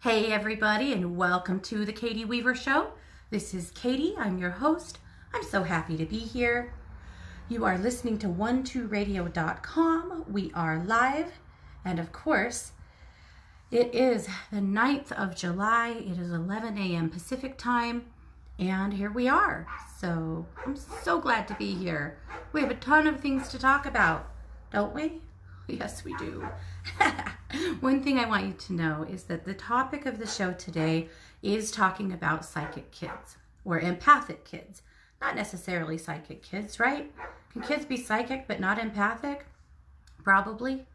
Hey everybody, and welcome to the Katie Weaver Show. This is Katie, I'm your host. I'm so happy to be here. You are listening to 12radio.com. We are live, and of course, it is the 9th of July. It is 11 a.m. Pacific time, and here we are. So I'm so glad to be here. We have a ton of things to talk about, don't we? Yes, we do. One thing I want you to know is that the topic of the show today is talking about psychic kids or empathic kids. Not necessarily psychic kids, right? Can kids be psychic but not empathic? Probably.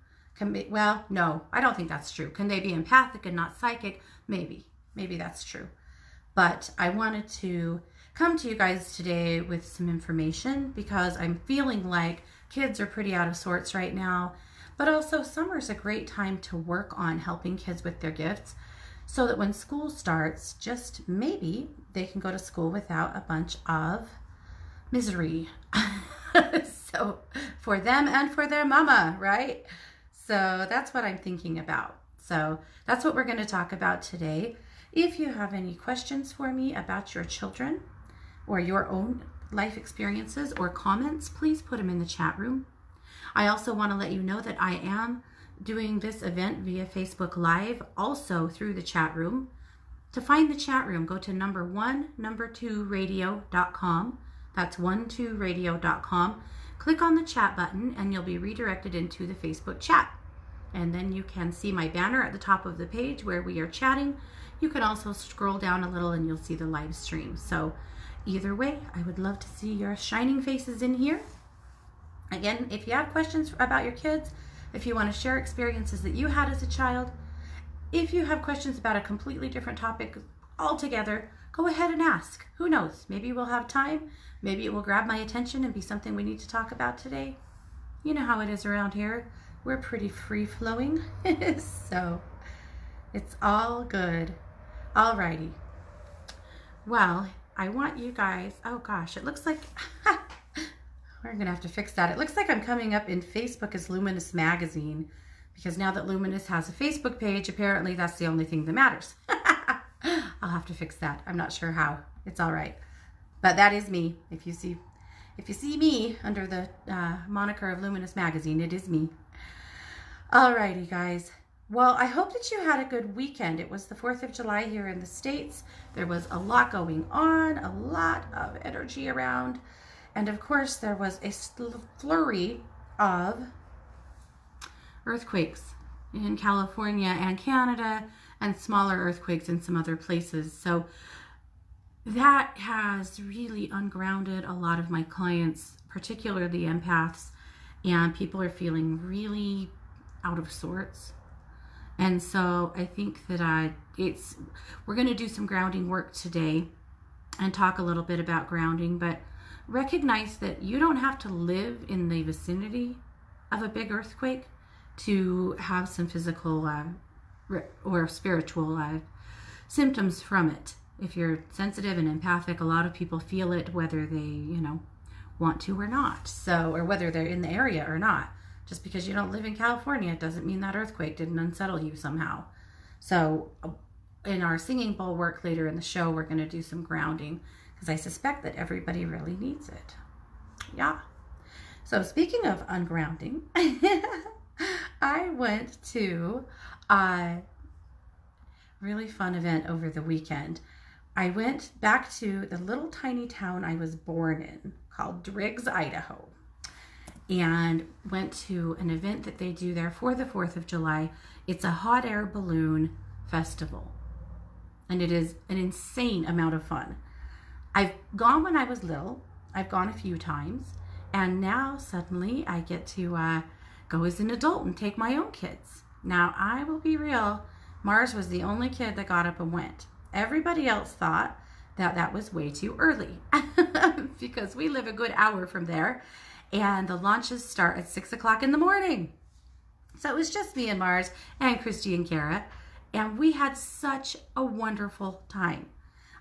Well, no, I don't think that's true. Can they be empathic and not psychic? Maybe that's true. But I wanted to come to you guys today with some information because I'm feeling like kids are pretty out of sorts right now. But also summer's a great time to work on helping kids with their gifts so that when school starts, just maybe they can go to school without a bunch of misery. So for them and for their mama, right? So that's what I'm thinking about. So that's what we're going to talk about today. If you have any questions for me about your children or your own life experiences or comments, please put them in the chat room. I also want to let you know that I am doing this event via Facebook Live, also through the chat room. To find the chat room, go to number2radio.com. That's 12radio.com. Click on the chat button and you'll be redirected into the Facebook chat. And then you can see my banner at the top of the page where we are chatting. You can also scroll down a little and you'll see the live stream. So either way, I would love to see your shining faces in here. Again, if you have questions about your kids, if you want to share experiences that you had as a child, if you have questions about a completely different topic altogether, go ahead and ask. Who knows? Maybe we'll have time. Maybe it will grab my attention and be something we need to talk about today. You know how it is around here. We're pretty free-flowing, so it's all good. Alrighty. Well, I want you guys, oh gosh, it looks like... We're going to have to fix that. It looks like I'm coming up in Facebook as Luminous Magazine because now that Luminous has a Facebook page, apparently that's the only thing that matters. I'll have to fix that. I'm not sure how. It's all right. But that is me. If you see me under the moniker of Luminous Magazine, it is me. Alrighty, guys. Well, I hope that you had a good weekend. It was the 4th of July here in the States. There was a lot going on, a lot of energy around. And of course, there was a flurry of earthquakes in California and Canada and smaller earthquakes in some other places. So that has really ungrounded a lot of my clients, particularly empaths, and people are feeling really out of sorts. And so I think that we're going to do some grounding work today and talk a little bit about grounding, but recognize that you don't have to live in the vicinity of a big earthquake to have some physical or spiritual symptoms from it. If you're sensitive and empathic, a lot of people feel it whether they, want to or not. So, or whether they're in the area or not. Just because you don't live in California doesn't mean that earthquake didn't unsettle you somehow. So, in our singing bowl work later in the show, we're going to do some grounding, because I suspect that everybody really needs it. Yeah. So speaking of ungrounding, I went to a really fun event over the weekend. I went back to the little tiny town I was born in called Driggs, Idaho, and went to an event that they do there for the 4th of July. It's a hot air balloon festival, and it is an insane amount of fun. I've gone when I was little. I've gone a few times. And now suddenly I get to go as an adult and take my own kids. Now, I will be real. Mars was the only kid that got up and went. Everybody else thought that that was way too early because we live a good hour from there. And the launches start at 6 o'clock in the morning. So it was just me and Mars and Christy and Kara. And we had such a wonderful time.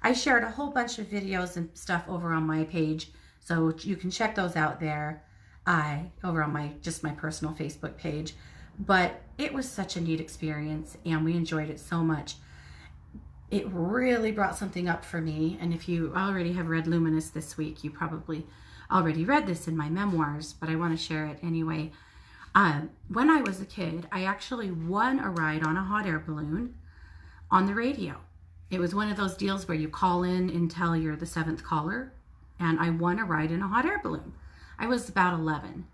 I shared a whole bunch of videos and stuff over on my page, so you can check those out there over on my personal Facebook page. But it was such a neat experience, and we enjoyed it so much. it really brought something up for me. And if you already have read Luminous this week, you probably already read this in my memoirs, but I want to share it anyway. When I was a kid, I actually won a ride on a hot air balloon on the radio. It was one of those deals where you call in until you're the seventh caller, and I won a ride in a hot air balloon. I was about 11,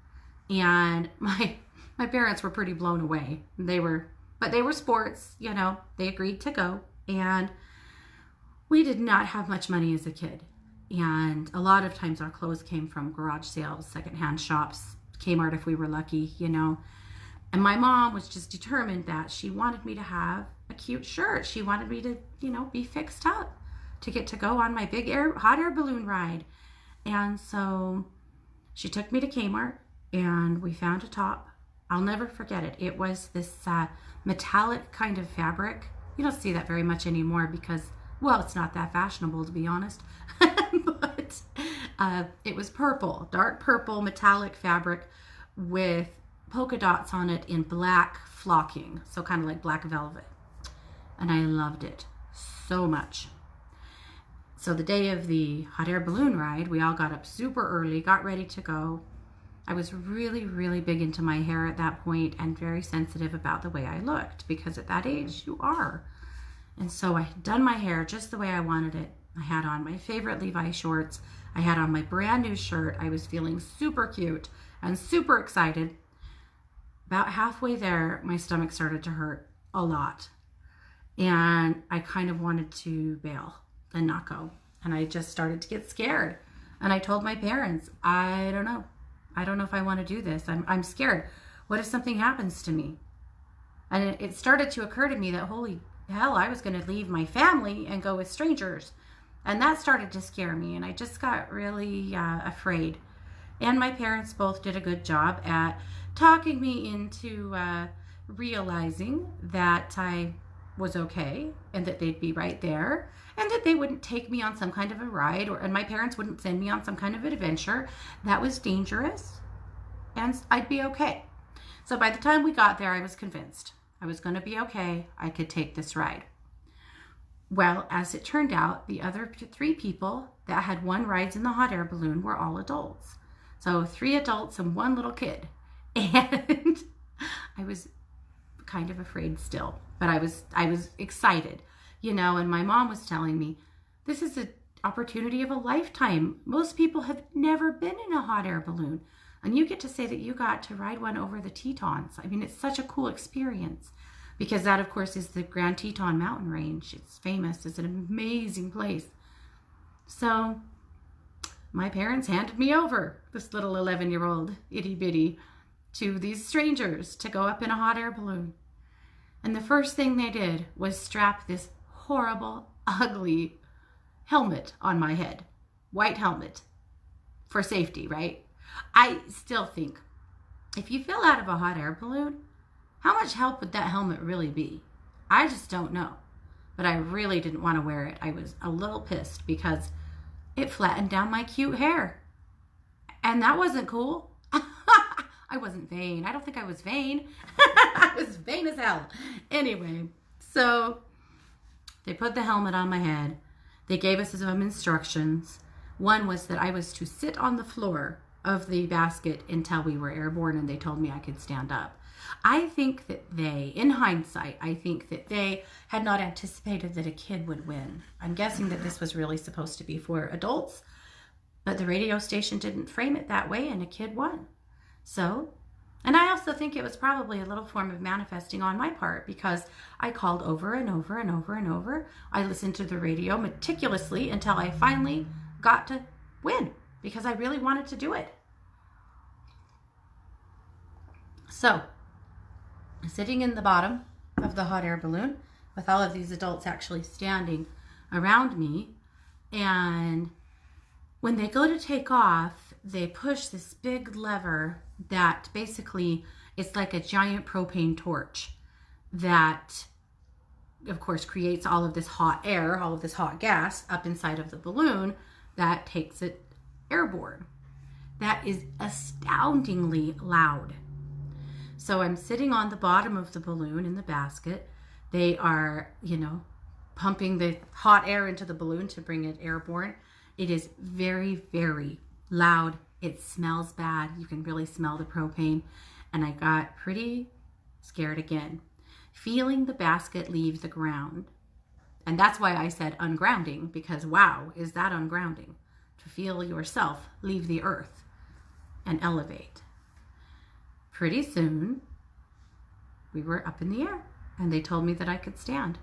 and my parents were pretty blown away. But they were sports, you know, they agreed to go, and we did not have much money as a kid. And a lot of times our clothes came from garage sales, secondhand shops, Kmart if we were lucky, you know. And my mom was just determined that she wanted me to have a cute shirt. She wanted me to, you know, be fixed up to get to go on my big hot air balloon ride. And so she took me to Kmart and we found a top. I'll never forget it. It was this metallic kind of fabric. You don't see that very much anymore because, well, it's not that fashionable, to be honest. But it was purple, dark purple metallic fabric with polka dots on it in black flocking, so kind of like black velvet. And I loved it so much. So the day of the hot air balloon ride, we all got up super early, got ready to go. I was really, really big into my hair at that point and very sensitive about the way I looked, because at that age you are. And so I had done my hair just the way I wanted it. I had on my favorite Levi shorts. I had on my brand new shirt. I was feeling super cute and super excited. About halfway there, my stomach started to hurt a lot. And I kind of wanted to bail and not go. And I just started to get scared. And I told my parents, I don't know. I don't know if I want to do this. I'm scared. What if something happens to me? And it started to occur to me that, holy hell, I was going to leave my family and go with strangers. And that started to scare me. And I just got really afraid. And my parents both did a good job at talking me into realizing that I was okay and that they'd be right there and that they wouldn't take me on some kind of a ride, and my parents wouldn't send me on some kind of an adventure that was dangerous, and I'd be okay. So by the time we got there, I was convinced I was going to be okay. I could take this ride. Well, as it turned out, the other 3 people that had won rides in the hot air balloon were all adults. So 3 adults and 1 little kid. And I was kind of afraid still, but I was excited, you know, and my mom was telling me, this is an opportunity of a lifetime. Most people have never been in a hot air balloon, and you get to say that you got to ride one over the Tetons. I mean, it's such a cool experience, because that, of course, is the Grand Teton mountain range. It's famous. It's an amazing place. So my parents handed me over, this little 11-year-old itty bitty, to these strangers to go up in a hot air balloon. And the first thing they did was strap this horrible, ugly helmet on my head. White helmet. For safety, right? I still think, if you fell out of a hot air balloon, how much help would that helmet really be? I just don't know. But I really didn't want to wear it. I was a little pissed because it flattened down my cute hair. And that wasn't cool. I wasn't vain. I don't think I was vain. I was vain as hell. Anyway, so they put the helmet on my head. They gave us some instructions. One was that I was to sit on the floor of the basket until we were airborne, and they told me I could stand up. I think that they, in hindsight, I think that they had not anticipated that a kid would win. I'm guessing that this was really supposed to be for adults, but the radio station didn't frame it that way, and a kid won. So, and I also think it was probably a little form of manifesting on my part, because I called over and over and over and over. I listened to the radio meticulously until I finally got to win, because I really wanted to do it. So, sitting in the bottom of the hot air balloon with all of these adults actually standing around me, and when they go to take off, they push this big lever that basically it's like a giant propane torch that, of course, creates all of this hot air, all of this hot gas up inside of the balloon that takes it airborne. That is astoundingly loud. So I'm sitting on the bottom of the balloon in the basket. They are, pumping the hot air into the balloon to bring it airborne. It is very, very loud. It smells bad. You can really smell the propane. And I got pretty scared again, feeling the basket leave the ground. And that's why I said ungrounding, because wow, is that ungrounding to feel yourself leave the earth and elevate. Pretty soon, we were up in the air and they told me that I could stand.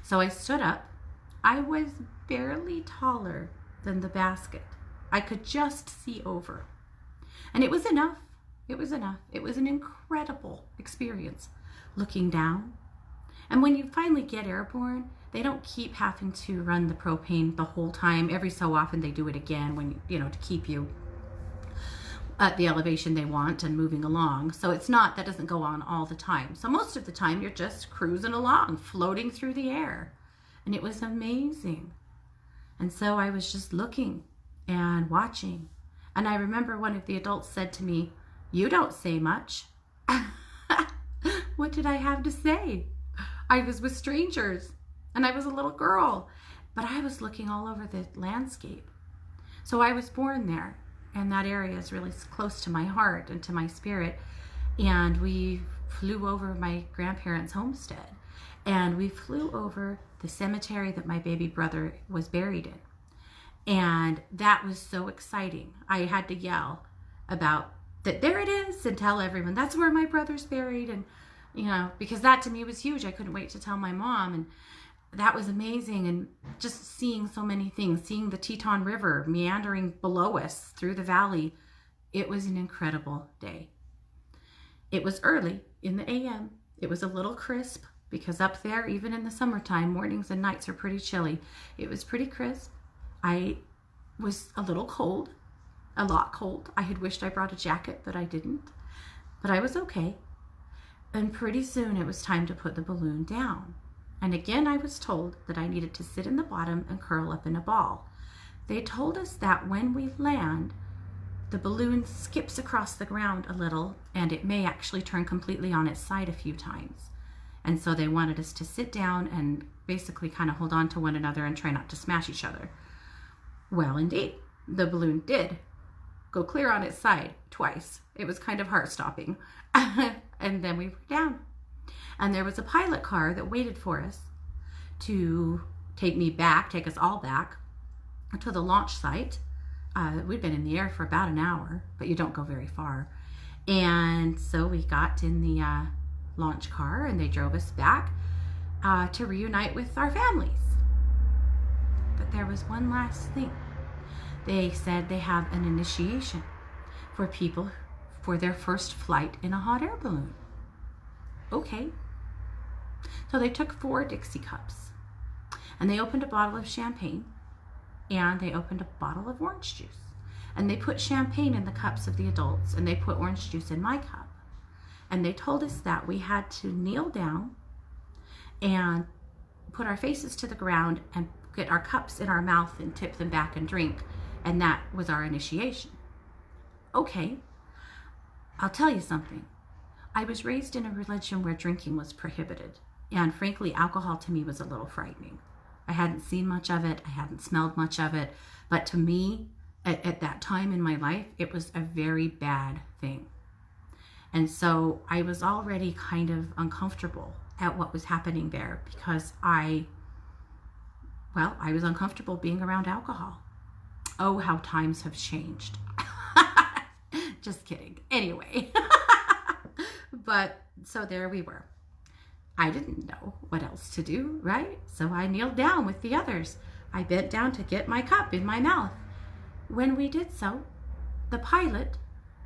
So I stood up. I was barely taller than the basket. I could just see over. And it was enough. It was enough. It was an incredible experience looking down. And when you finally get airborne, they don't keep having to run the propane the whole time. Every so often they do it again when to keep you at the elevation they want and moving along. So it's not, that doesn't go on all the time. So most of the time you're just cruising along, floating through the air. And it was amazing. And so I was just looking and watching. And I remember one of the adults said to me, "You don't say much." What did I have to say? I was with strangers and I was a little girl, but I was looking all over the landscape. So I was born there, and that area is really close to my heart and to my spirit. And we flew over my grandparents' homestead, and we flew over the cemetery that my baby brother was buried in. And that was so exciting. I had to yell about that, there it is, and tell everyone that's where my brother's buried. And because that to me was huge. I couldn't wait to tell my mom, and that was amazing. And just seeing so many things, seeing the Teton River meandering below us through the valley, it was an incredible day. It was early in the AM. It was a little crisp, because up there, even in the summertime, mornings and nights are pretty chilly. It was pretty crisp. I was a little cold, a lot cold. I had wished I brought a jacket, but I didn't. But I was okay. And pretty soon it was time to put the balloon down. And again, I was told that I needed to sit in the bottom and curl up in a ball. They told us that when we land, the balloon skips across the ground a little, and it may actually turn completely on its side a few times. And so they wanted us to sit down and basically kind of hold on to one another and try not to smash each other. Well, indeed, the balloon did go clear on its side twice. It was kind of heart-stopping. And then we were down. And there was a pilot car that waited for us to take us all back to the launch site. We'd been in the air for about an hour, but you don't go very far. And so we got in the launch car, and they drove us back to reunite with our families. But there was one last thing. They said they have an initiation for people for their first flight in a hot air balloon. Okay. So they took 4 Dixie cups, and they opened a bottle of champagne, and they opened a bottle of orange juice, and they put champagne in the cups of the adults, and they put orange juice in my cup. And they told us that we had to kneel down and put our faces to the ground and get our cups in our mouth and tip them back and drink. And that was our initiation. Okay, I'll tell you something. I was raised in a religion where drinking was prohibited. And frankly, alcohol to me was a little frightening. I hadn't seen much of it. I hadn't smelled much of it. But to me, at that time in my life, it was a very bad thing. And so I was already kind of uncomfortable at what was happening there, because I was uncomfortable being around alcohol. Oh, how times have changed. Just kidding. Anyway. But so there we were. I didn't know what else to do, right? So I kneeled down with the others. I bent down to get my cup in my mouth. When we did so, the pilot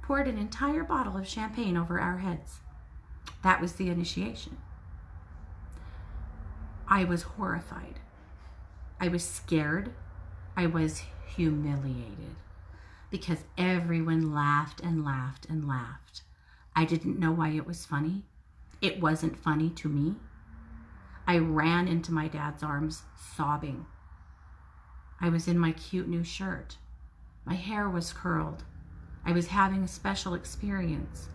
poured an entire bottle of champagne over our heads. That was the initiation. I was horrified. I was scared. I was humiliated, because everyone laughed and laughed and laughed. I didn't know why it was funny. It wasn't funny to me. I ran into my dad's arms sobbing. I was in my cute new shirt. My hair was curled. I was having a special experience.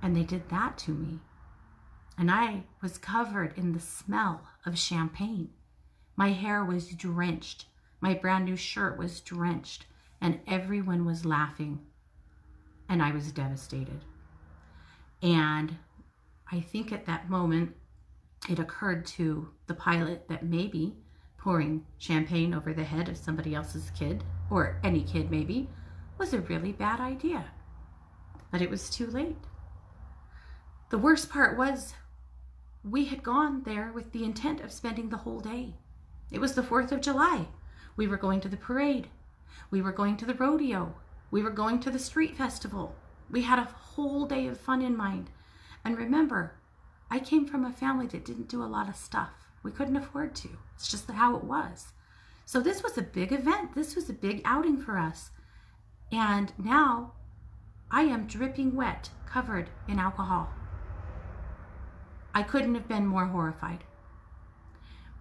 And they did that to me. and I was covered in the smell of champagne. My hair was drenched. My brand new shirt was drenched, and everyone was laughing, and I was devastated. And I think at that moment, it occurred to the pilot that maybe pouring champagne over the head of somebody else's kid, or any kid maybe, was a really bad idea. But it was too late. The worst part was we had gone there with the intent of spending the whole day. It was the 4th of July. We were going to the parade. We were going to the rodeo. We were going to the street festival. We had a whole day of fun in mind. And remember, I came from a family that didn't do a lot of stuff. We couldn't afford to. It's just how it was. So this was a big event. This was a big outing for us. And now I am dripping wet, covered in alcohol. I couldn't have been more horrified.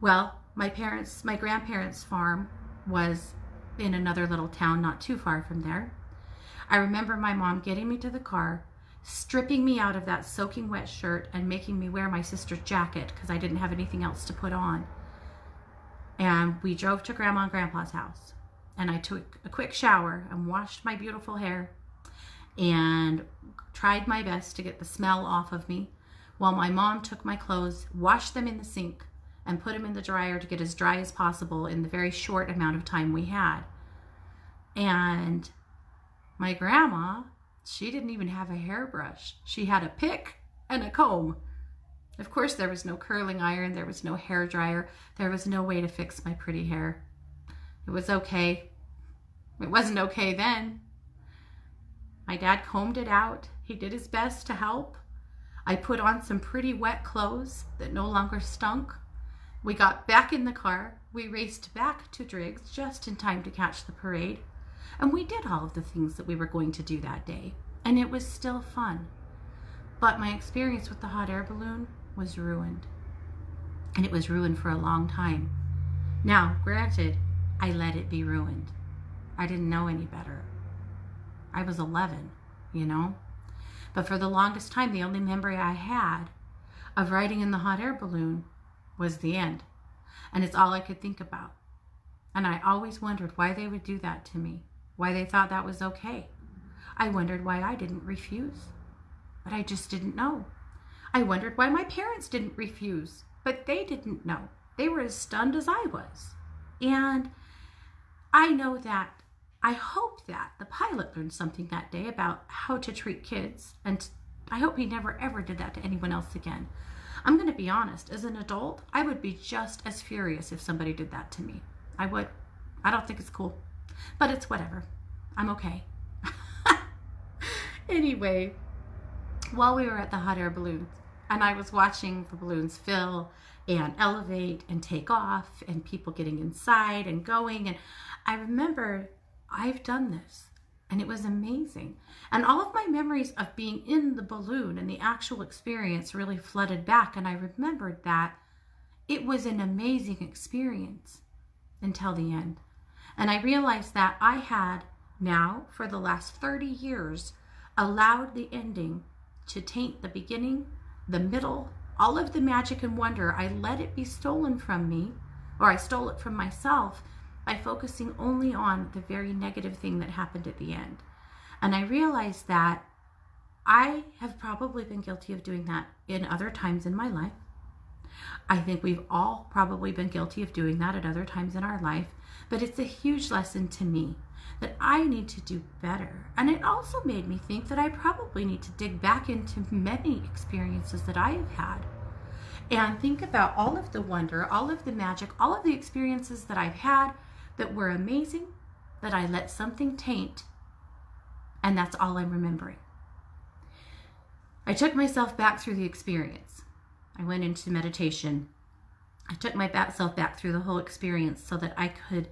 Well, my grandparents' farm was in another little town not too far from there. I remember my mom getting me to the car, stripping me out of that soaking wet shirt and making me wear my sister's jacket because I didn't have anything else to put on. And we drove to Grandma and Grandpa's house. And I took a quick shower and washed my beautiful hair and tried my best to get the smell off of me, while my mom took my clothes, washed them in the sink, and put them in the dryer to get as dry as possible in the very short amount of time we had. And my grandma, she didn't even have a hairbrush. She had a pick and a comb. Of course, there was no curling iron, there was no hair dryer, there was no way to fix my pretty hair. It was okay. It wasn't okay then. My dad combed it out. He did his best to help. I put on some pretty wet clothes that no longer stunk. We got back in the car. We raced back to Driggs just in time to catch the parade. And we did all of the things that we were going to do that day. And it was still fun. But my experience with the hot air balloon was ruined. And it was ruined for a long time. Now, granted, I let it be ruined. I didn't know any better. I was 11, you know? But for the longest time, the only memory I had of riding in the hot air balloon was the end. And it's all I could think about. And I always wondered why they would do that to me, why they thought that was okay. I wondered why I didn't refuse, but I just didn't know. I wondered why my parents didn't refuse, but they didn't know. They were as stunned as I was. And I know that, I hope that the pilot learned something that day about how to treat kids, and I hope he never ever did that to anyone else again. I'm going to be honest, as an adult, I would be just as furious if somebody did that to me. I would. I don't think it's cool, but it's whatever. I'm okay. Anyway, while we were at the hot air balloons, and I was watching the balloons fill and elevate and take off and people getting inside and going, and I remember I've done this and it was amazing. And all of my memories of being in the balloon and the actual experience really flooded back, and I remembered that it was an amazing experience until the end. And I realized that I had now, for the last 30 years, allowed the ending to taint the beginning, the middle, all of the magic and wonder. I let it be stolen from me, or I stole it from myself by focusing only on the very negative thing that happened at the end. And I realized that I have probably been guilty of doing that in other times in my life. I think we've all probably been guilty of doing that at other times in our life, but it's a huge lesson to me that I need to do better. And it also made me think that I probably need to dig back into many experiences that I have had and think about all of the wonder, all of the magic, all of the experiences that I've had that were amazing, that I let something taint, and that's all I'm remembering. I took myself back through the experience. I went into meditation. I took myself back through the whole experience so that I could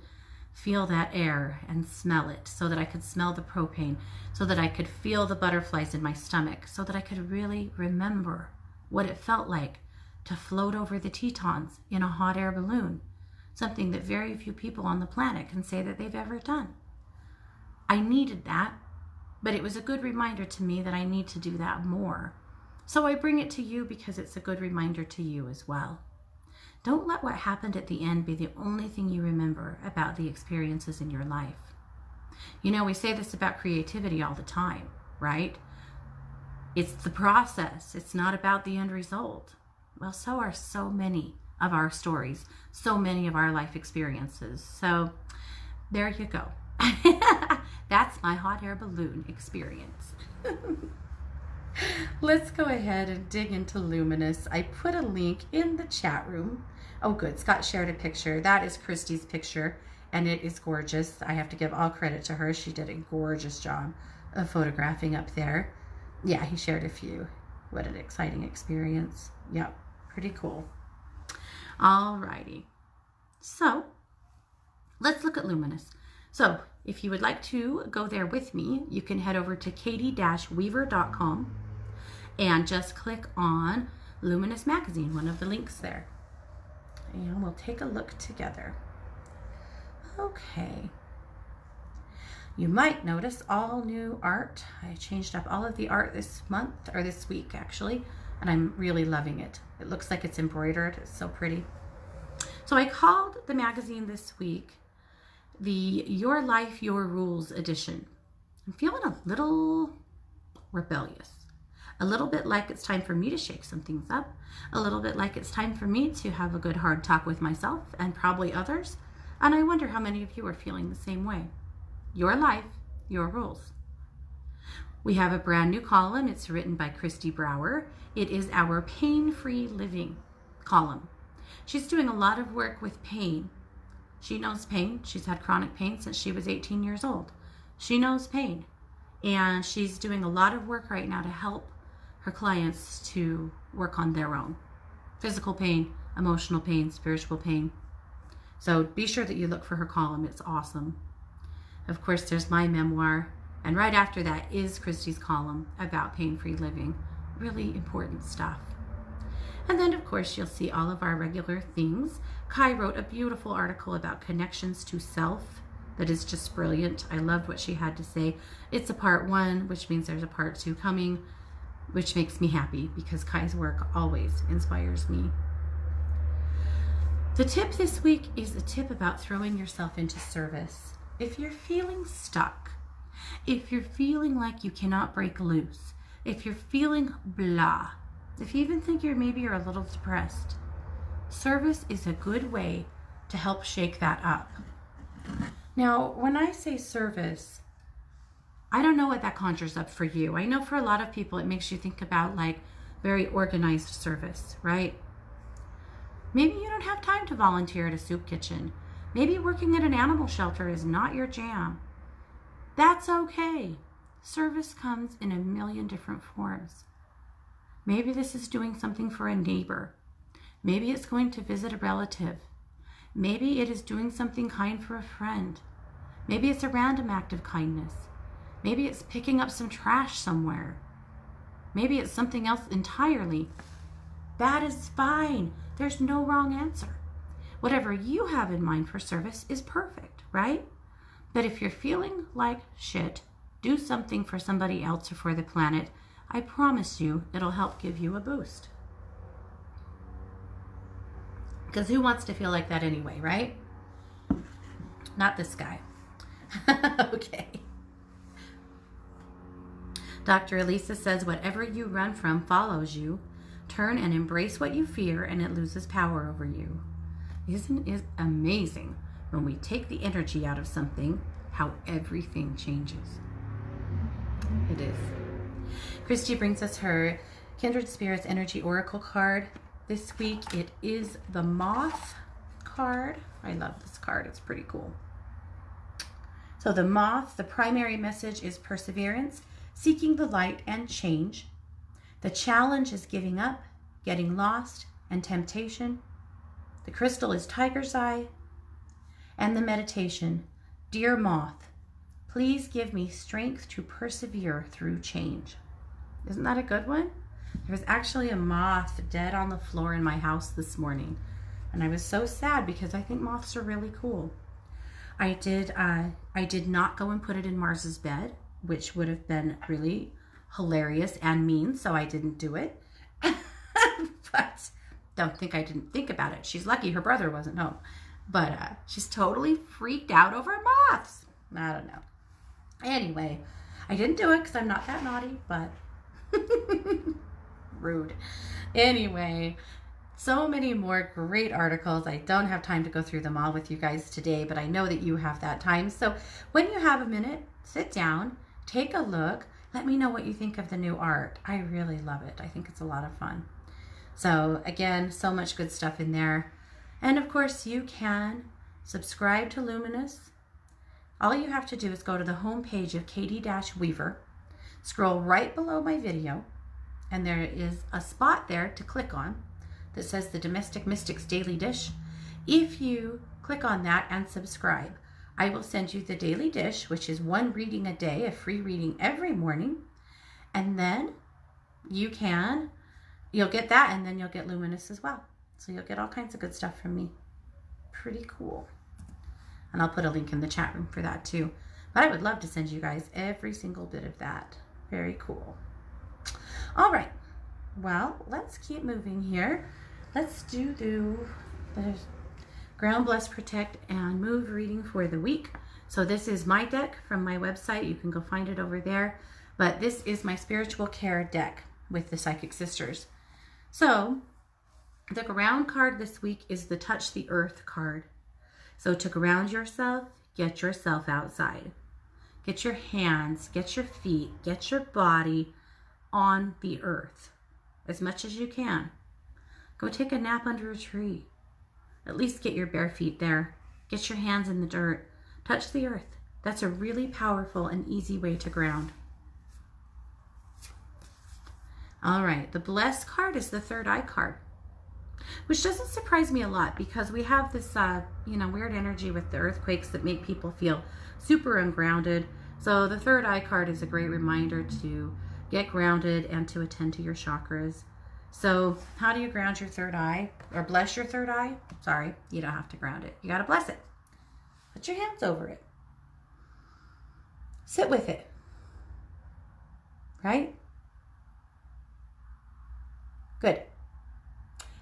feel that air and smell it, so that I could smell the propane, so that I could feel the butterflies in my stomach, so that I could really remember what it felt like to float over the Tetons in a hot air balloon, something that very few people on the planet can say that they've ever done. I needed that, but it was a good reminder to me that I need to do that more. So I bring it to you because it's a good reminder to you as well. Don't let what happened at the end be the only thing you remember about the experiences in your life. You know, we say this about creativity all the time, right? It's the process. It's not about the end result. Well, so are so many of our stories, so many of our life experiences. So there you go. That's my hot air balloon experience. Let's go ahead and dig into Luminous. I put a link in the chat room. Oh, good. Scott shared a picture. That is Christy's picture, and it is gorgeous. I have to give all credit to her. She did a gorgeous job of photographing up there. Yeah, he shared a few. What an exciting experience. Yep, pretty cool. All righty. So let's look at Luminous. So if you would like to go there with me, you can head over to katie-weaver.com and just click on Luminous Magazine, one of the links there. And we'll take a look together. Okay. You might notice all new art. I changed up all of the art this month, or this week actually, and I'm really loving it. It looks like it's embroidered. It's so pretty. So I called the magazine this week the Your Life, Your Rules edition. I'm feeling a little rebellious. A little bit like it's time for me to shake some things up. A little bit like it's time for me to have a good hard talk with myself and probably others. And I wonder how many of you are feeling the same way. Your life, your rules. We have a brand new column. It's written by Christy Brower. It is our pain-free living column. She's doing a lot of work with pain. She knows pain. She's had chronic pain since she was 18 years old. She knows pain. And she's doing a lot of work right now to help her clients to work on their own. Physical pain, emotional pain, spiritual pain. So be sure that you look for her column. It's awesome. Of course, there's my memoir. And right after that is Christy's column about pain-free living. Really important stuff. And then, of course, you'll see all of our regular things. Kai wrote a beautiful article about connections to self that is just brilliant. I loved what she had to say. It's a part 1, which means there's a part 2 coming, which makes me happy because Kai's work always inspires me. The tip this week is a tip about throwing yourself into service. If you're feeling stuck, if you're feeling like you cannot break loose, if you're feeling blah, if you even think you're a little depressed, service is a good way to help shake that up. Now, when I say service, I don't know what that conjures up for you. I know for a lot of people it makes you think about like very organized service, right? Maybe you don't have time to volunteer at a soup kitchen. Maybe working at an animal shelter is not your jam. That's okay. Service comes in a million different forms. Maybe this is doing something for a neighbor. Maybe it's going to visit a relative. Maybe it is doing something kind for a friend. Maybe it's a random act of kindness. Maybe it's picking up some trash somewhere. Maybe it's something else entirely. That is fine. There's no wrong answer. Whatever you have in mind for service is perfect, right? But if you're feeling like shit, do something for somebody else or for the planet. I promise you it'll help give you a boost. Because who wants to feel like that anyway, right? Not this guy. Okay. Dr. Elisa says, whatever you run from follows you. Turn and embrace what you fear and it loses power over you. Isn't it amazing when we take the energy out of something, how everything changes? It is. Christy brings us her Kindred Spirits Energy Oracle card. This week it is the Moth card. I love this card. It's pretty cool. So the Moth, the primary message is perseverance, seeking the light and change. The challenge is giving up, getting lost, and temptation. The crystal is Tiger's Eye. And the meditation, dear Moth, please give me strength to persevere through change. Isn't that a good one? There was actually a moth dead on the floor in my house this morning. And I was so sad because I think moths are really cool. I did not go and put it in Mars's bed, which would have been really hilarious and mean, so I didn't do it. But don't think I didn't think about it. She's lucky her brother wasn't home. But she's totally freaked out over moths. I don't know. Anyway, I didn't do it because I'm not that naughty, but rude. Anyway, so many more great articles. I don't have time to go through them all with you guys today, but I know that you have that time. So when you have a minute, sit down, take a look. Let me know what you think of the new art. I really love it. I think it's a lot of fun. So again, so much good stuff in there. And of course, you can subscribe to Luminous. All you have to do is go to the home page of Katie-Weaver, scroll right below my video, and there is a spot there to click on that says the Domestic Mystics Daily Dish. If you click on that and subscribe, I will send you the Daily Dish, which is one reading a day, a free reading every morning. And then you'll get that, and then you'll get Luminous as well. So you'll get all kinds of good stuff from me. Pretty cool. And I'll put a link in the chat room for that too. But I would love to send you guys every single bit of that. Very cool. All right. Well, let's keep moving here. Let's do the Ground, Bless, Protect, and Move reading for the week. So this is my deck from my website. You can go find it over there. But this is my spiritual care deck with the Psychic Sisters. So the ground card this week is the Touch the Earth card. So to ground yourself, get yourself outside. Get your hands, get your feet, get your body on the earth as much as you can. Go take a nap under a tree. At least get your bare feet there. Get your hands in the dirt. Touch the earth. That's a really powerful and easy way to ground. All right, the Bless card is the third eye card, which doesn't surprise me a lot because we have this, weird energy with the earthquakes that make people feel super ungrounded. So the third eye card is a great reminder to get grounded and to attend to your chakras. So how do you ground your third eye or bless your third eye? Sorry, you don't have to ground it. You got to bless it. Put your hands over it. Sit with it. Right? Good.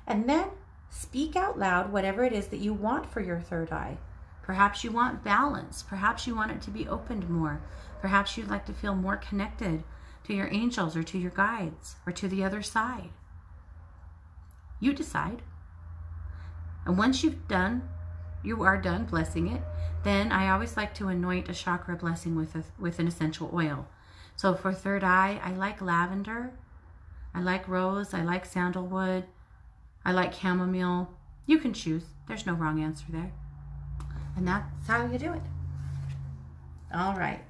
And then speak out loud whatever it is that you want for your third eye. Perhaps you want balance. Perhaps you want it to be opened more. Perhaps you'd like to feel more connected to your angels or to your guides or to the other side. You decide. And once you are done blessing it, then I always like to anoint a chakra blessing with an essential oil. So for third eye, I like lavender. I like rose. I like sandalwood. I like chamomile. You can choose. There's no wrong answer there. And that's how you do it. All right.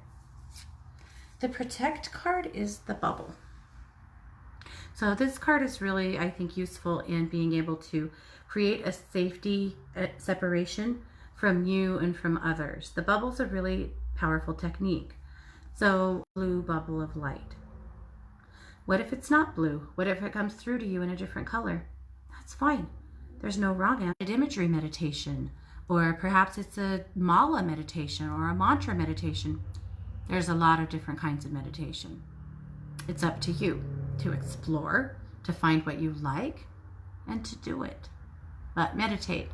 The Protect card is the bubble. So this card is really, I think, useful in being able to create a safety separation from you and from others. The bubble's a really powerful technique. So blue bubble of light. What if it's not blue? What if it comes through to you in a different color? That's fine. There's no wrong answer. Imagery meditation, or perhaps it's a mala meditation or a mantra meditation. There's a lot of different kinds of meditation. It's up to you to explore, to find what you like, and to do it. But meditate.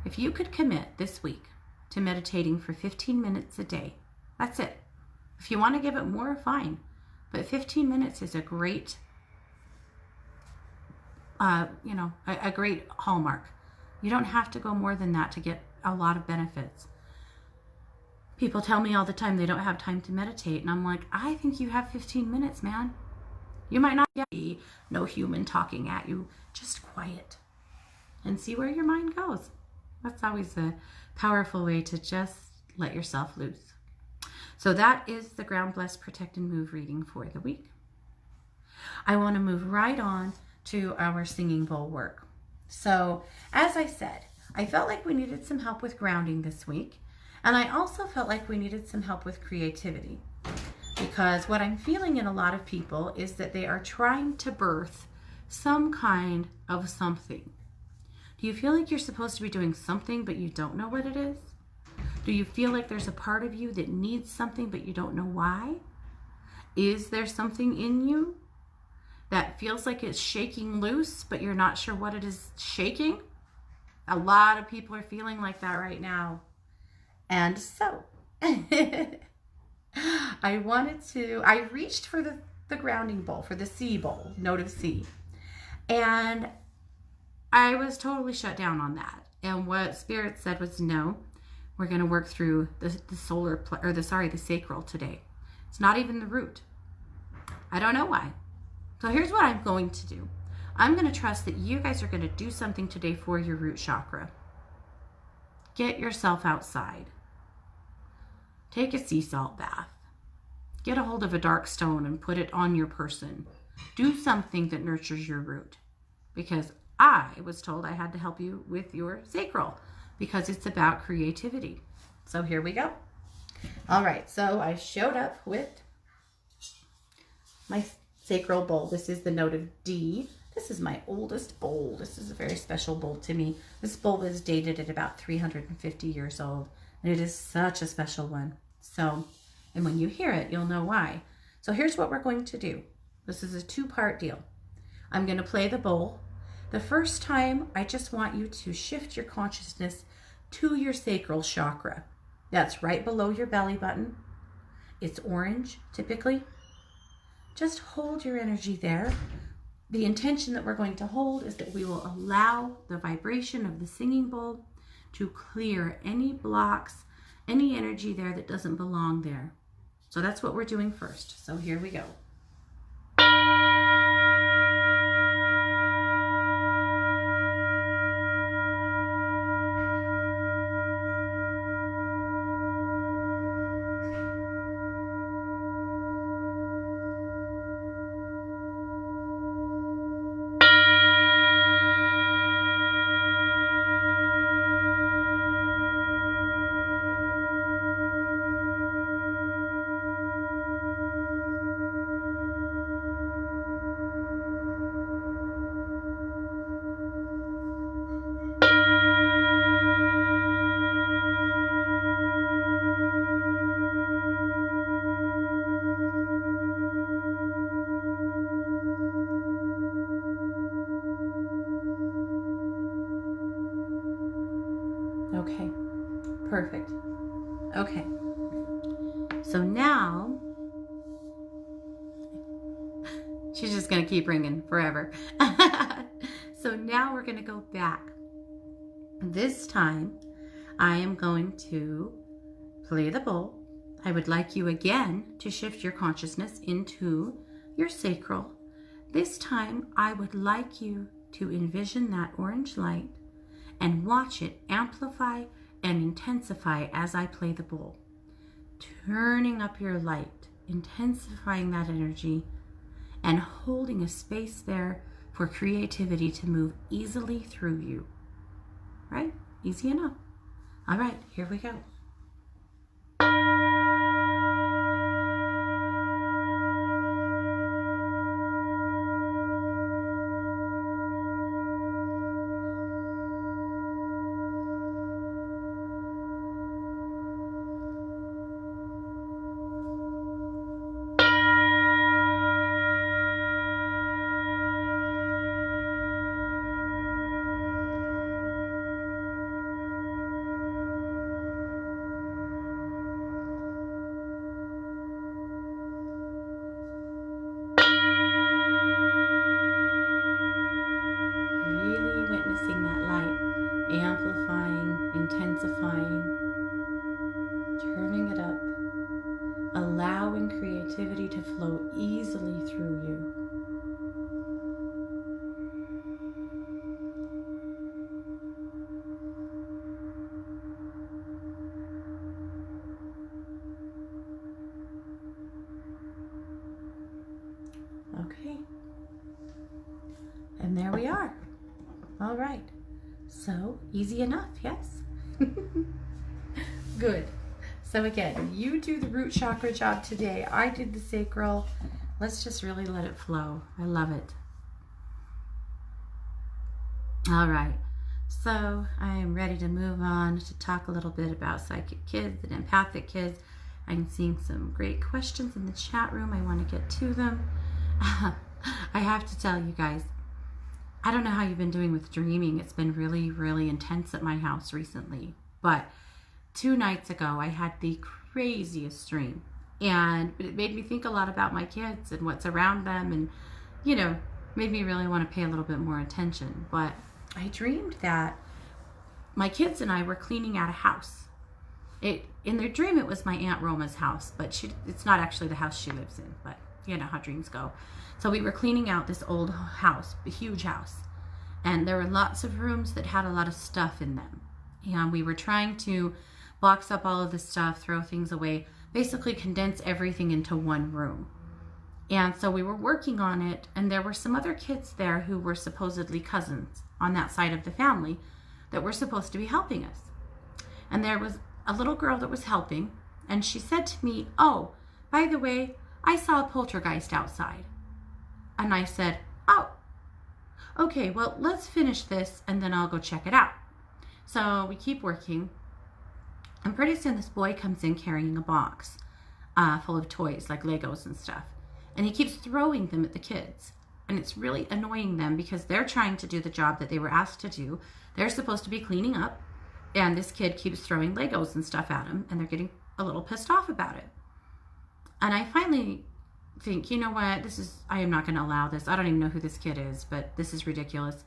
If you could commit this week to meditating for 15 minutes a day, that's it. If you want to give it more, fine. But 15 minutes is a great, a great hallmark. You don't have to go more than that to get a lot of benefits. People tell me all the time they don't have time to meditate. And I'm like, I think you have 15 minutes, man. You might not get no human talking at you. Just quiet. And see where your mind goes. That's always a powerful way to just let yourself loose. So that is the Ground, Bless, Protect, and Move reading for the week. I want to move right on to our singing bowl work. So as I said, I felt like we needed some help with grounding this week. And I also felt like we needed some help with creativity. Because what I'm feeling in a lot of people is that they are trying to birth some kind of something. Do you feel like you're supposed to be doing something but you don't know what it is? Do you feel like there's a part of you that needs something but you don't know why? Is there something in you that feels like it's shaking loose, but you're not sure what it is shaking? A lot of people are feeling like that right now. And so I reached for the grounding bowl, for the C bowl, note of C. And I was totally shut down on that. And what Spirit said was, no, we're going to work through the sacral today. It's not even the root. I don't know why. So here's what I'm going to do. I'm going to trust that you guys are going to do something today for your root chakra. Get yourself outside. Take a sea salt bath. Get a hold of a dark stone and put it on your person. Do something that nurtures your root. Because I was told I had to help you with your sacral because it's about creativity. So here we go. All right, so I showed up with my sacral bowl. This is the note of D. This is my oldest bowl. This is a very special bowl to me. This bowl was dated at about 350 years old, and it is such a special one. So, and when you hear it, you'll know why. So here's what we're going to do. This is a two-part deal. I'm going to play the bowl. The first time, I just want you to shift your consciousness to your sacral chakra. That's right below your belly button. It's orange, typically. Just hold your energy there. The intention that we're going to hold is that we will allow the vibration of the singing bowl to clear any blocks, any energy there that doesn't belong there. So that's what we're doing first. So here we go. Okay, perfect. Okay, so now, she's just going to keep ringing forever. So now we're going to go back. This time, I am going to play the bowl. I would like you again to shift your consciousness into your sacral. This time, I would like you to envision that orange light and watch it amplify and intensify as I play the bowl. Turning up your light, intensifying that energy, and holding a space there for creativity to move easily through you. Right? Easy enough. All right, here we go. Witnessing that light amplifying, intensifying, turning it up, allowing creativity to flow easily through you. Okay, and there we are. All right, so easy enough, yes? Good. So again, you do the root chakra job today. I did the sacral. Let's just really let it flow. I love it. All right, so I am ready to move on to talk a little bit about psychic kids and empathic kids I'm seeing some great questions in the chat room. I want to get to them. I have to tell you guys, I don't know how you've been doing with dreaming. It's been really, really intense at my house recently. But 2 nights ago, I had the craziest dream. And it made me think a lot about my kids and what's around them. And, you know, made me really want to pay a little bit more attention. But I dreamed that my kids and I were cleaning out a house. In their dream, it was my Aunt Roma's house, but it's not actually the house she lives in, but you know how dreams go. So we were cleaning out this old house, a huge house, and there were lots of rooms that had a lot of stuff in them. And we were trying to box up all of the stuff, throw things away, basically condense everything into one room. And so we were working on it, and there were some other kids there who were supposedly cousins on that side of the family that were supposed to be helping us. And there was a little girl that was helping, and she said to me, "Oh, by the way, I saw a poltergeist outside." And I said, "Oh, okay, well, let's finish this and then I'll go check it out." So we keep working, and pretty soon this boy comes in carrying a box full of toys like Legos and stuff, and he keeps throwing them at the kids, and it's really annoying them because they're trying to do the job that they were asked to do. They're supposed to be cleaning up, and this kid keeps throwing Legos and stuff at him, and they're getting a little pissed off about it. And I finally think, you know what, I am not going to allow this. I don't even know who this kid is, but this is ridiculous.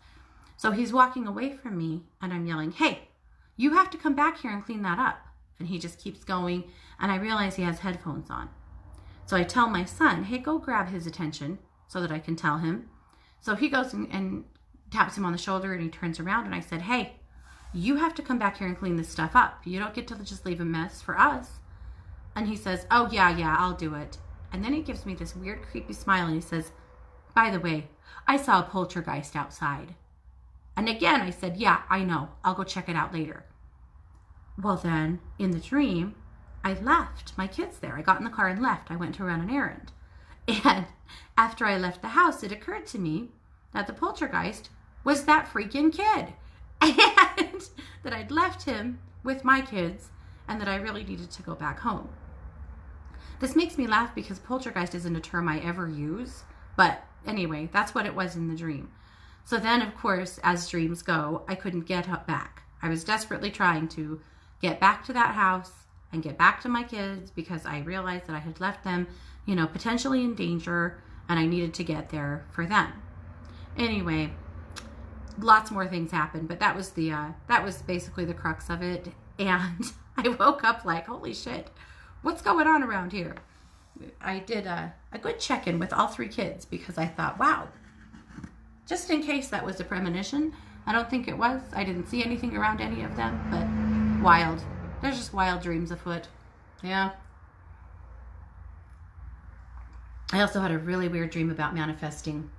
So he's walking away from me, and I'm yelling, "Hey, you have to come back here and clean that up." And he just keeps going, and I realize he has headphones on. So I tell my son, "Hey, go grab his attention so that I can tell him." So he goes and taps him on the shoulder, and he turns around, and I said, "Hey, you have to come back here and clean this stuff up. You don't get to just leave a mess for us." And he says, "Oh, yeah, I'll do it." And then he gives me this weird, creepy smile, and he says, "By the way, I saw a poltergeist outside." And again, I said, "Yeah, I know. I'll go check it out later." Well, then, in the dream, I left my kids there. I got in the car and left. I went to run an errand. And after I left the house, it occurred to me that the poltergeist was that freaking kid. And that I'd left him with my kids, and that I really needed to go back home. This makes me laugh because poltergeist isn't a term I ever use, but anyway, that's what it was in the dream. So then, of course, as dreams go, I couldn't get back. I was desperately trying to get back to that house and get back to my kids because I realized that I had left them, you know, potentially in danger, and I needed to get there for them. Anyway, lots more things happened, but that was basically the crux of it. And I woke up like, holy shit, what's going on around here? I did a good check-in with all 3 kids because I thought, wow, just in case that was a premonition. I don't think it was. I didn't see anything around any of them, but wild. There's just wild dreams afoot. Yeah. I also had a really weird dream about manifesting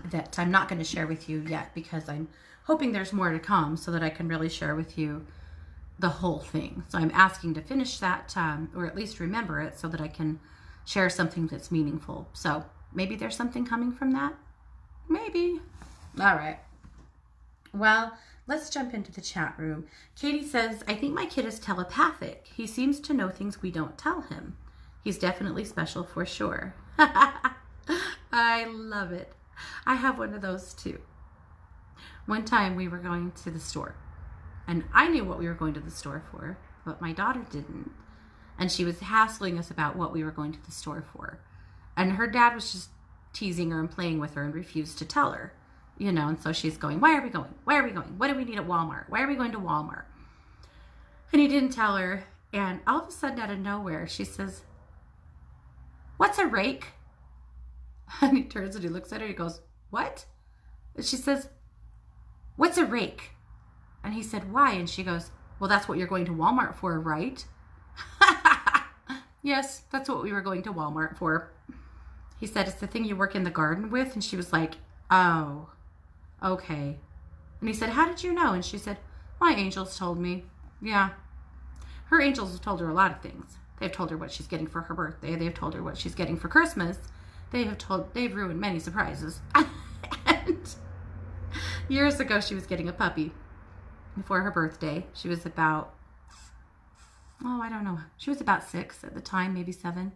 that I'm not going to share with you yet because I'm hoping there's more to come so that I can really share with you the whole thing. So I'm asking to finish that or at least remember it so that I can share something that's meaningful. So maybe there's something coming from that. Maybe. All right. Well, let's jump into the chat room. Katie says, "I think my kid is telepathic. He seems to know things we don't tell him. He's definitely special for sure." I love it. I have one of those too. One time we were going to the store, and I knew what we were going to the store for, but my daughter didn't. And she was hassling us about what we were going to the store for. And her dad was just teasing her and playing with her and refused to tell her, you know, and so she's going, "Why are we going? Why are we going? What do we need at Walmart? Why are we going to Walmart?" And he didn't tell her. And all of a sudden, out of nowhere, she says, "What's a rake?" And he turns and he looks at her. He goes, "What?" And she says, "What's a rake?" And he said, "Why?" And she goes, "Well, that's what you're going to Walmart for, right?" Yes, that's what we were going to Walmart for. He said, "It's the thing you work in the garden with." And she was like, "Oh, okay." And he said, "How did you know?" And she said, "My angels told me." Yeah. Her angels have told her a lot of things. They've told her what she's getting for her birthday. They've told her what she's getting for Christmas. They've ruined many surprises. And years ago, she was getting a puppy for her birthday. She was about oh, I don't know. She was about 6 at the time, maybe 7.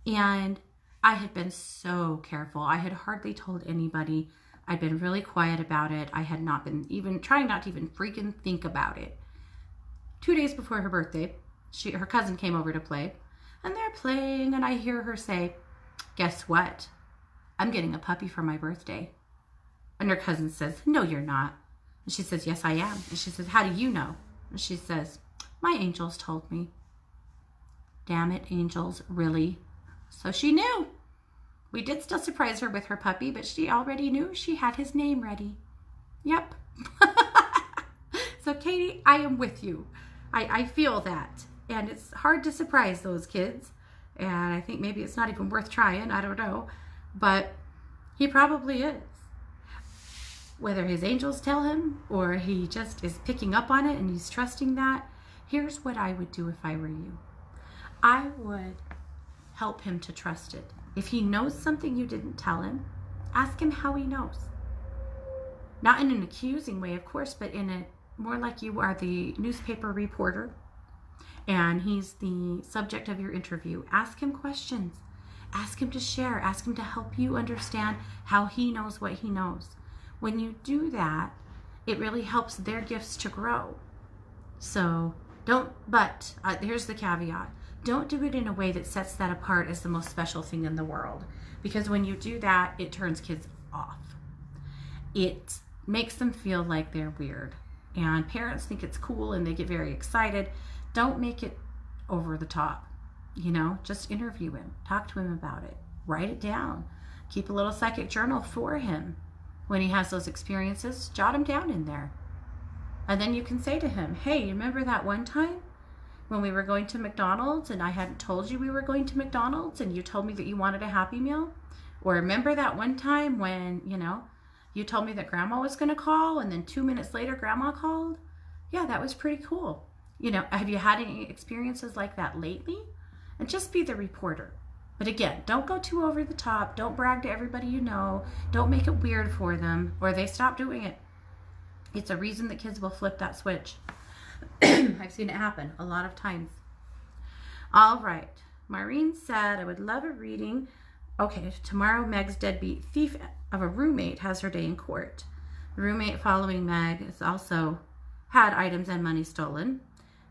And I had been so careful. I had hardly told anybody. I'd been really quiet about it. I had not been even trying not to even freaking think about it. 2 days before her birthday, her cousin came over to play. And they're playing, and I hear her say, guess what? I'm getting a puppy for my birthday. And her cousin says, no, you're not. And she says, yes, I am. And she says, how do you know? And she says, my angels told me. Damn it, angels, really? So she knew. We did still surprise her with her puppy, but she already knew she had his name ready. Yep. So Katie, I am with you. I feel that. And it's hard to surprise those kids. And I think maybe it's not even worth trying. I don't know. But he probably is. Whether his angels tell him or he just is picking up on it and he's trusting that, here's what I would do if I were you. I would help him to trust it. If he knows something you didn't tell him, ask him how he knows. Not in an accusing way, of course, but in a more like you are the newspaper reporter and he's the subject of your interview. Ask him questions. Ask him to share. Ask him to help you understand how he knows what he knows. When you do that, it really helps their gifts to grow. So here's the caveat. Don't do it in a way that sets that apart as the most special thing in the world. Because when you do that, it turns kids off. It makes them feel like they're weird. And parents think it's cool and they get very excited. Don't make it over the top. Just interview him. Talk to him about it. Write it down. Keep a little psychic journal for him. When he has those experiences, jot them down in there. And then you can say to him, hey, remember that one time when we were going to McDonald's and I hadn't told you we were going to McDonald's and you told me that you wanted a Happy Meal? Or remember that one time when, you told me that Grandma was going to call and then 2 minutes later Grandma called? Yeah, that was pretty cool. Have you had any experiences like that lately? And just be the reporter. But again, don't go too over the top. Don't brag to everybody you know. Don't make it weird for them or they stop doing it. It's a reason that kids will flip that switch. I've seen it happen a lot of times. All right. Maureen said, I would love a reading. Okay, tomorrow Meg's deadbeat thief of a roommate has her day in court. The roommate following Meg has also had items and money stolen.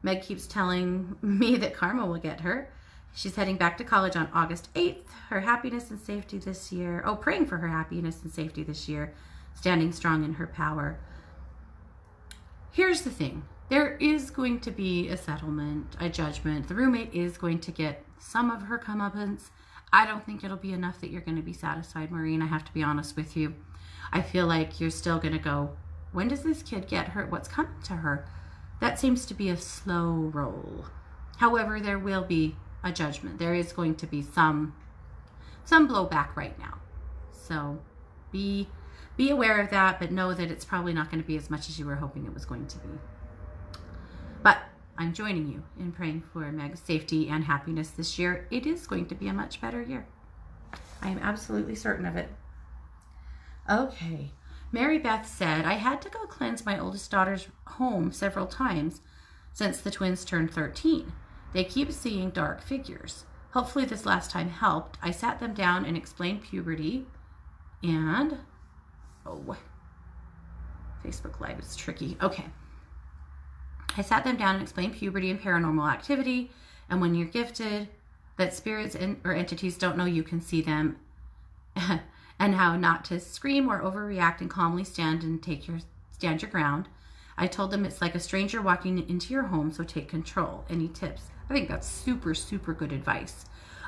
Meg keeps telling me that karma will get her. She's heading back to college on August 8th. Her happiness and safety this year. Oh, praying for her happiness and safety this year. Standing strong in her power. Here's the thing. There is going to be a settlement, a judgment. The roommate is going to get some of her comeuppance. I don't think it'll be enough that you're going to be satisfied, Maureen. I have to be honest with you. I feel like you're still going to go, when does this kid get hurt? What's coming to her? That seems to be a slow roll. However, there will be a judgment. There is going to be some blowback right now. So be aware of that, but know that it's probably not going to be as much as you were hoping it was going to be. But I'm joining you in praying for Meg's safety and happiness this year. It is going to be a much better year. I am absolutely certain of it. Okay. Mary Beth said, I had to go cleanse my oldest daughter's home several times since the twins turned 13. They keep seeing dark figures. Hopefully this last time helped. I sat them down and explained puberty and... Facebook Live is tricky. Okay. I sat them down and explained puberty and paranormal activity, and when you're gifted, that spirits or entities don't know you can see them, and how not to scream or overreact and calmly stand your ground. I told them it's like a stranger walking into your home, so take control. Any tips? I think that's super, super good advice.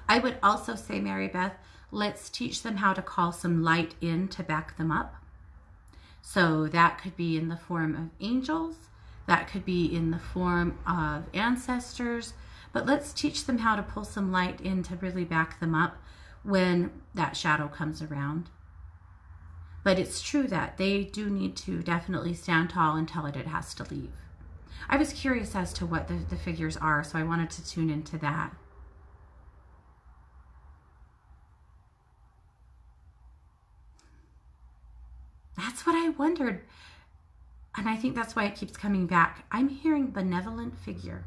I would also say, Mary Beth, let's teach them how to call some light in to back them up. So that could be in the form of angels. That could be in the form of ancestors. But let's teach them how to pull some light in to really back them up when that shadow comes around. But it's true that they do need to definitely stand tall and tell it has to leave. I was curious as to what the figures are, so I wanted to tune into that. That's what I wondered. And I think that's why it keeps coming back. I'm hearing benevolent figure.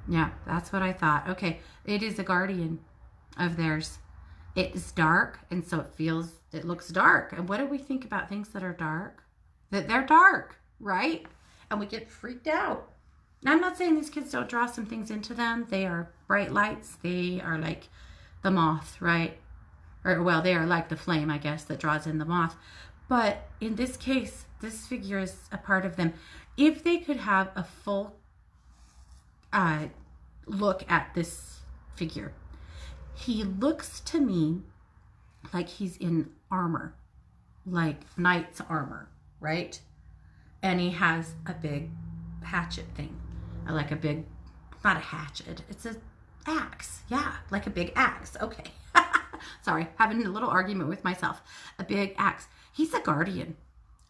Yeah, that's what I thought. Okay, it is a guardian of theirs. It is dark, and so it looks dark. And what do we think about things that are dark? That they're dark, right? And we get freaked out. Now, I'm not saying these kids don't draw some things into them. They are bright lights. They are like the moth, right? Or, well, they are like the flame, I guess, that draws in the moth. But in this case, this figure is a part of them. If they could have a full look at this figure, he looks to me like he's in armor, like knight's armor, right? And he has a big hatchet thing, like a big, not a hatchet, it's a axe. Yeah, like a big axe. Okay. Sorry, having a little argument with myself. A big axe. He's a guardian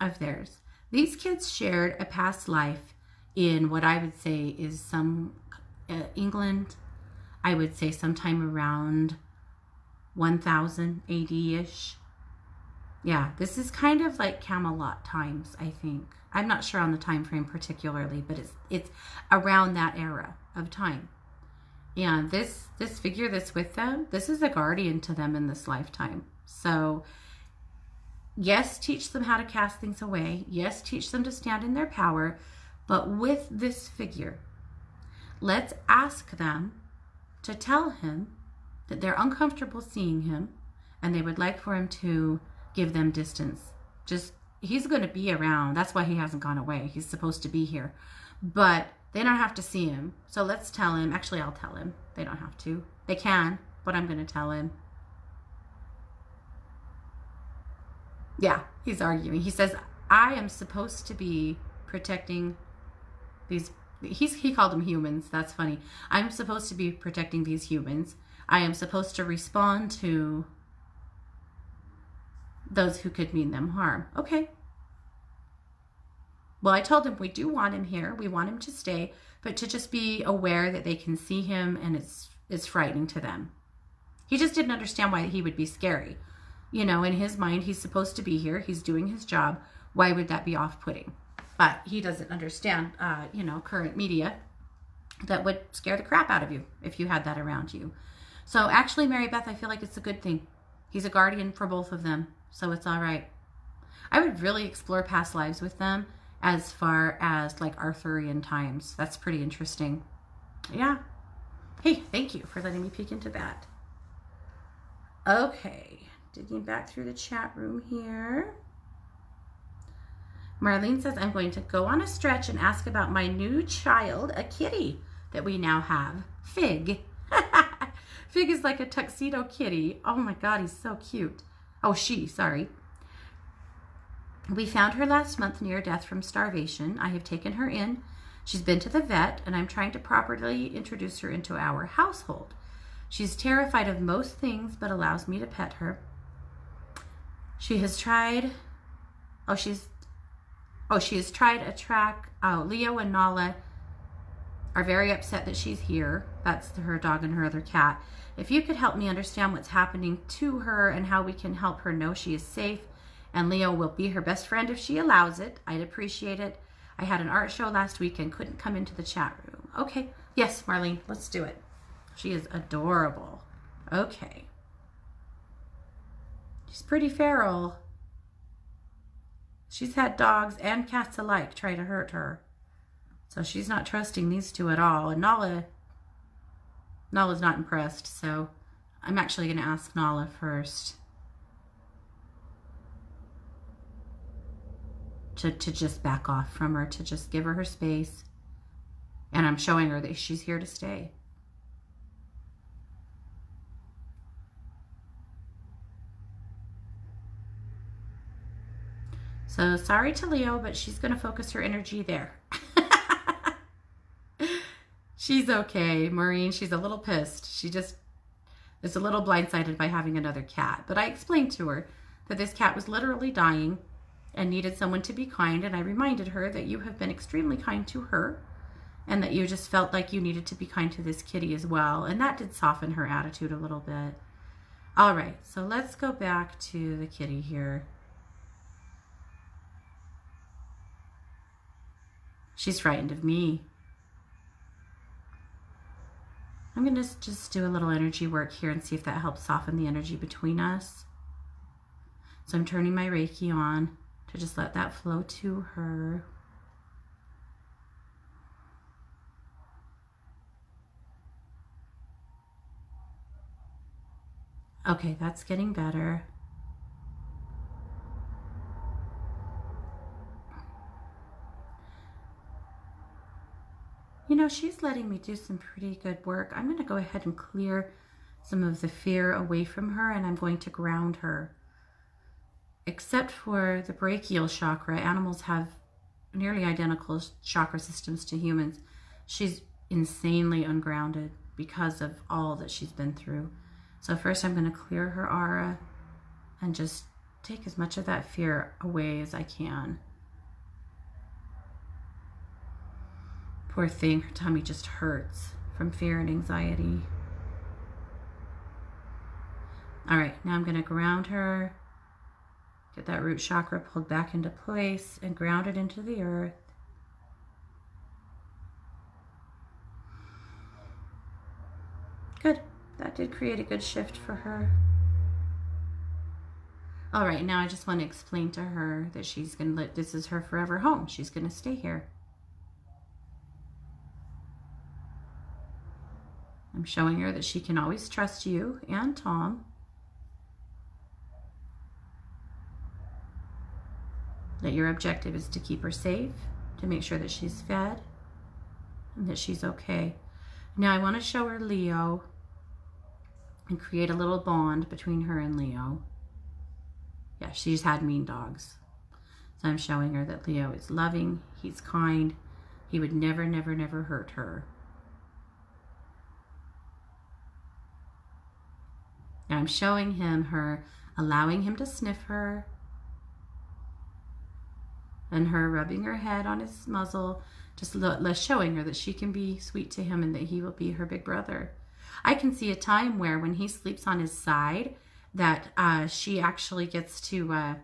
of theirs. These kids shared a past life in what I would say is some England. I would say sometime around 1000 AD-ish. Yeah, this is kind of like Camelot times, I think. I'm not sure on the time frame particularly, but it's around that era of time. And this figure that's with them, this is a guardian to them in this lifetime. So yes, teach them how to cast things away. Yes, teach them to stand in their power. But with this figure, let's ask them to tell him that they're uncomfortable seeing him and they would like for him to give them distance. Just, he's going to be around. That's why he hasn't gone away. He's supposed to be here. But they don't have to see him. So let's tell him. Actually, I'll tell him. They don't have to. They can, but I'm going to tell him. Yeah, he's arguing. He says, I am supposed to be protecting these. He called them humans. That's funny. I'm supposed to be protecting these humans. I am supposed to respond to those who could mean them harm. Okay. Well, I told him we do want him here. We want him to stay, but to just be aware that they can see him and it's frightening to them. He just didn't understand why he would be scary. You know, in his mind, he's supposed to be here. He's doing his job. Why would that be off-putting? But he doesn't understand, current media that would scare the crap out of you if you had that around you. So actually, Mary Beth, I feel like it's a good thing. He's a guardian for both of them, so it's all right. I would really explore past lives with them as far as like Arthurian times. That's pretty interesting. Yeah. Hey, thank you for letting me peek into that. Okay, digging back through the chat room here. Marlene says, I'm going to go on a stretch and ask about my new child, a kitty that we now have, Fig. Fig is like a tuxedo kitty. Oh my God, he's so cute. Oh, sorry. We found her last month near death from starvation. I have taken her in. She's been to the vet, and I'm trying to properly introduce her into our household. She's terrified of most things, but allows me to pet her. She has tried... she has tried a track. Leo and Nala are very upset that she's here. That's her dog and her other cat. If you could help me understand what's happening to her and how we can help her know she is safe, and Leo will be her best friend if she allows it, I'd appreciate it. I had an art show last week and couldn't come into the chat room. Okay. Yes, Marlene, let's do it. She is adorable. Okay. She's pretty feral. She's had dogs and cats alike try to hurt her. So she's not trusting these two at all. And Nala's not impressed, so I'm actually going to ask Nala first. To just back off from her, to just give her space. And I'm showing her that she's here to stay. So sorry to Leo, but she's going to focus her energy there. She's okay, Maureen. She's a little pissed. She just is a little blindsided by having another cat. But I explained to her that this cat was literally dying and needed someone to be kind. And I reminded her that you have been extremely kind to her and that you just felt like you needed to be kind to this kitty as well. And that did soften her attitude a little bit. All right, so let's go back to the kitty here. She's frightened of me. going to just do a little energy work here and see if that helps soften the energy between us. So I'm turning my Reiki on to just let that flow to her. Okay, that's getting better. You know, she's letting me do some pretty good work. I'm going to go ahead and clear some of the fear away from her, and I'm going to ground her. Except for the brachial chakra, animals have nearly identical chakra systems to humans. She's insanely ungrounded because of all that she's been through. So first I'm going to clear her aura and just take as much of that fear away as I can. Poor thing, her tummy just hurts from fear and anxiety. All right, now I'm going to ground her, get that root chakra pulled back into place and ground it into the earth. Good. That did create a good shift for her. All right, now I just want to explain to her that she's going to this is her forever home. She's going to stay here. I'm showing her that she can always trust you and Tom. That your objective is to keep her safe, to make sure that she's fed, and that she's okay. Now I want to show her Leo and create a little bond between her and Leo. Yeah, she's had mean dogs. So I'm showing her that Leo is loving, he's kind, he would never, never, never hurt her. Now I'm showing him her, allowing him to sniff her, and her rubbing her head on his muzzle, just showing her that she can be sweet to him and that he will be her big brother. I can see a time where when he sleeps on his side, that she actually gets to,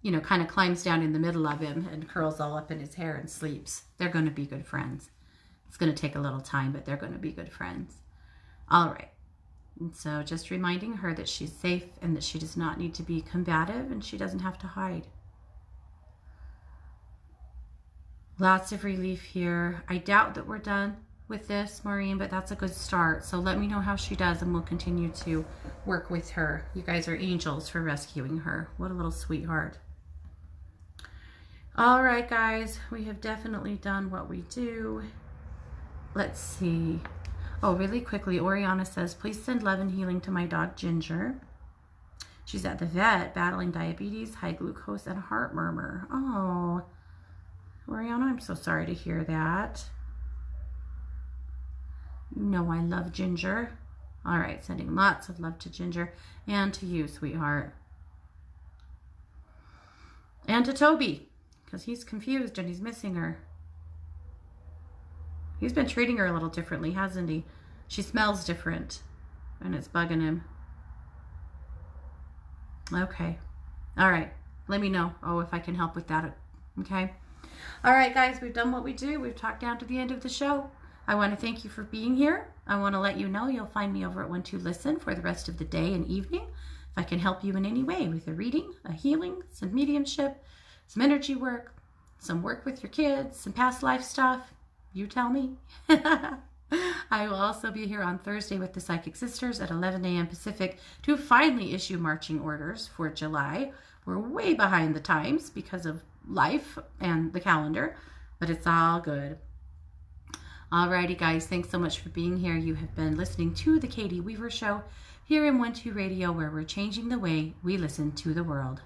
you know, kind of climbs down in the middle of him and curls all up in his hair and sleeps. They're going to be good friends. It's going to take a little time, but they're going to be good friends. All right. And so just reminding her that she's safe and that she does not need to be combative and she doesn't have to hide. Lots of relief here. I doubt that we're done with this, Maureen, but that's a good start. So let me know how she does and we'll continue to work with her. You guys are angels for rescuing her. What a little sweetheart. All right, guys, we have definitely done what we do. Let's see. Oh, really quickly, Oriana says, please send love and healing to my dog, Ginger. She's at the vet battling diabetes, high glucose, and a heart murmur. Oh, Oriana, I'm so sorry to hear that. You know I love Ginger. All right, sending lots of love to Ginger and to you, sweetheart. And to Toby, because he's confused and he's missing her. He's been treating her a little differently, hasn't he? She smells different, and it's bugging him. Okay. All right. Let me know, if I can help with that. Okay. All right, guys, we've done what we do. We've talked down to the end of the show. I want to thank you for being here. I want to let you know you'll find me over at 1-2-Listen for the rest of the day and evening. If I can help you in any way with a reading, a healing, some mediumship, some energy work, some work with your kids, some past life stuff, you tell me. I will also be here on Thursday with the Psychic Sisters at 11 a.m. Pacific to finally issue marching orders for July. We're way behind the times because of life and the calendar, but it's all good. Alrighty, guys, thanks so much for being here. You have been listening to The Katie Weaver Show here in 1-2 Radio, where we're changing the way we listen to the world.